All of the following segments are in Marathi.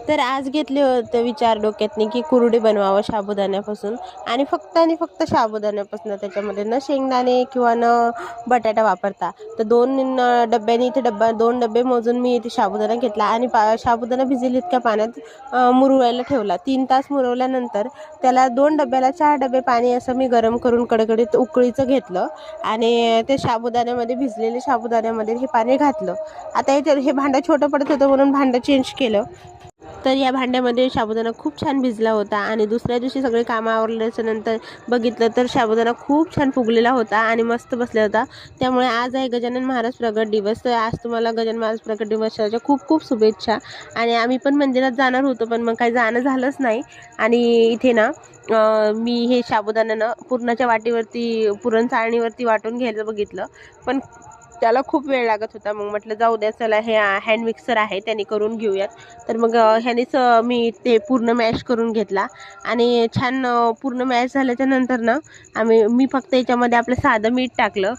तर आज घेतले होते विचार डोक्यातनी की कुरडे बनवावं साबुदाण्यापासून आणि फक्त साबुदाण्यापासून, त्याच्यामध्ये न शेंगदाणे किंवा न बटाटा वापरता. तर 2 डब्याने इथे दोन डबे मोजून मी इथे साबुदाणा घेतला आणि साबुदाणा भिजेल इतक्या पाण्यात मुरवायला ठेवला. 3 तास मुरवल्यानंतर त्याला 2 डब्याला 4 डबे पाणी असं मी गरम करून कडकडीत उकळीचं घेतलं आणि ते साबुदाण्यामध्ये भिजलेले साबुदाण्यामध्ये हे पाणी घातलं. आता हे भांडं छोटं पडत होतं म्हणून भांडं चेंज केलं. तर या भांड्यामध्ये साबुदाणा खूप छान भिजला होता आणि दुसऱ्या दिवशी सगळे कामं आवरल्याच्या नंतर बघितलं तर साबुदाणा खूप छान फुगलेला होता आणि मस्त बसला होता. त्यामुळे आज आहे गजानन महाराज प्रगट दिवस. तर आज तुम्हाला गजानन महाराज प्रगट दिवसाच्या खूप खूप शुभेच्छा. आणि आम्ही पण मंदिरात जाणार होतो पण मग काही जाणं झालंच नाही. आणि इथे ना मी हे साबुदाणा पुरणाच्या वाटीवरती पुरण चाळणीवरती वाटून घ्यायचं बघितलं, पण त्याला खूप वेळ लागत होता. मग म्हटलं जाऊ द्या, चला हे हँड मिक्सर आहे त्याने करून घेऊयात. तर मग ह्यानेच मी ते पूर्ण मॅश करून घेतला आणि छान पूर्ण मॅश झाल्याच्या नंतर ना मी फक्त याच्यामध्ये आपलं साधं मीठ टाकलं.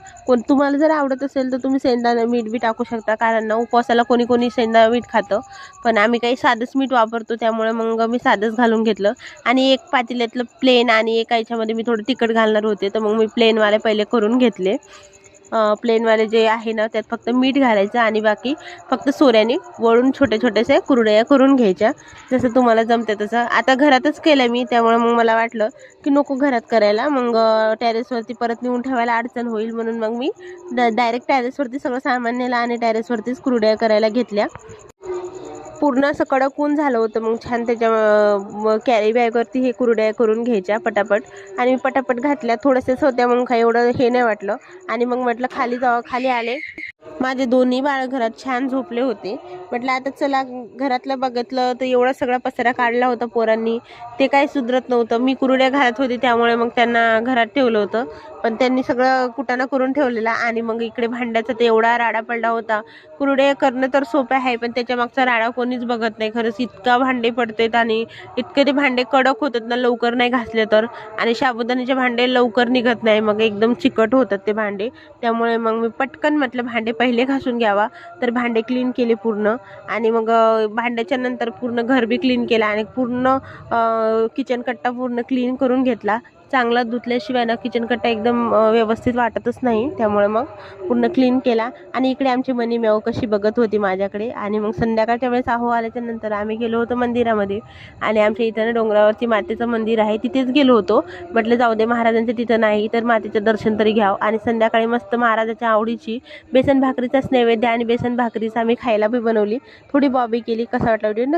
तुम्हाला जर आवडत असेल तर तुम्ही शेंगदाणा मीठ बी टाकू शकता, कारण ना उपवासाला कोणी कोणी शेंगदाणा मीठ खातं, पण आम्ही काही साधंच मीठ वापरतो त्यामुळे मग मी साधंच घालून घेतलं. आणि एक पातेल्यातलं प्लेन आणि एका याच्यामध्ये मी थोडं तिखट घालणार होते, तर मग मी प्लेनवाले पहिले करून घेतले. प्लेनवाले जे आहे ना त्यात फक्त मीठ घालायचं आणि बाकी फक्त सोऱ्याने वळून छोटे छोटेसे कुरडया करून घ्यायच्या, जसं तुम्हाला जमते तसं. आता घरातच केलं मी, त्यामुळे मग मला वाटलं की नको घरात करायला, मग टेरेसवरती परत नेऊन ठेवायला अडचण होईल, म्हणून मग मी डायरेक्ट टेरेसवरती सगळं सामान नेलं आणि टेरेसवरतीच कुरडया करायला घेतल्या. पूर्ण असं कडक ऊन झालं होतं, मग छान त्याच्या कॅरी बॅगवरती हे कुरड्या करून घ्यायच्या पटापट. आणि मी पटापट घातल्या, थोड्याशाच होत्या मग काही एवढं हे नाही वाटलं. आणि मग म्हटलं खाली आले. माझे दोन्ही बाळ घरात छान झोपले होते. म्हटलं आता चला घरातलं बघितलं तर एवढा सगळा पसारा काढला होता पोरांनी, ते काही सुधरत नव्हतं. मी कुरड्या घालत होते त्यामुळे मग त्यांना घरात ठेवलं होतं, पण त्यांनी सगळं कुटाणा करून ठेवलेला. आणि मग इकडे भांड्याचा ते एवढा राडा पडला होता. कुरडे करणं तर सोपं आहे, पण त्याच्या मागचा राडा कोणीच बघत नाही. खरंच इतका भांडे पडतात आणि इतके ते भांडे कडक होतात ना लवकर नाही घासले तर. आणि साबुदाण्याचे भांडे लवकर निघत नाही, मग एकदम चिकट होतात ते भांडे. त्यामुळे मग मी पटकन म्हटलं भांडे पहिले घासून घ्यावा, तर भांडे क्लीन केले पूर्ण. आणि मग भांड्याच्या नंतर पूर्ण घर बी क्लीन केला आणि पूर्ण किचन कट्टा पूर्ण क्लीन करून घेतला. चांगला धुतल्याशिवाय ना किचन कट्टा एकदम व्यवस्थित वाटतच नाही, त्यामुळे मग पूर्ण क्लीन केला. आणि इकडे आमची मनी मेव कशी बघत होती माझ्याकडे. आणि मग संध्याकाळच्या वेळेस आल्याच्या नंतर आम्ही गेलो होतो मंदिरामध्ये. आणि आमच्या इथं ना डोंगरावरती मातेचं मंदिर आहे, तिथेच गेलो होतो. म्हटलं जाऊ दे, महाराजांचं तिथं नाही तर मातेचं दर्शन तरी घ्यावं. आणि संध्याकाळी मस्त महाराजाच्या आवडीची बेसन भाकरीचाच नैवेद्य आणि बेसन भाकरीच आम्ही खायला बी बनवली. थोडी बॉबी केली. कसा वाटला व्हिडिओ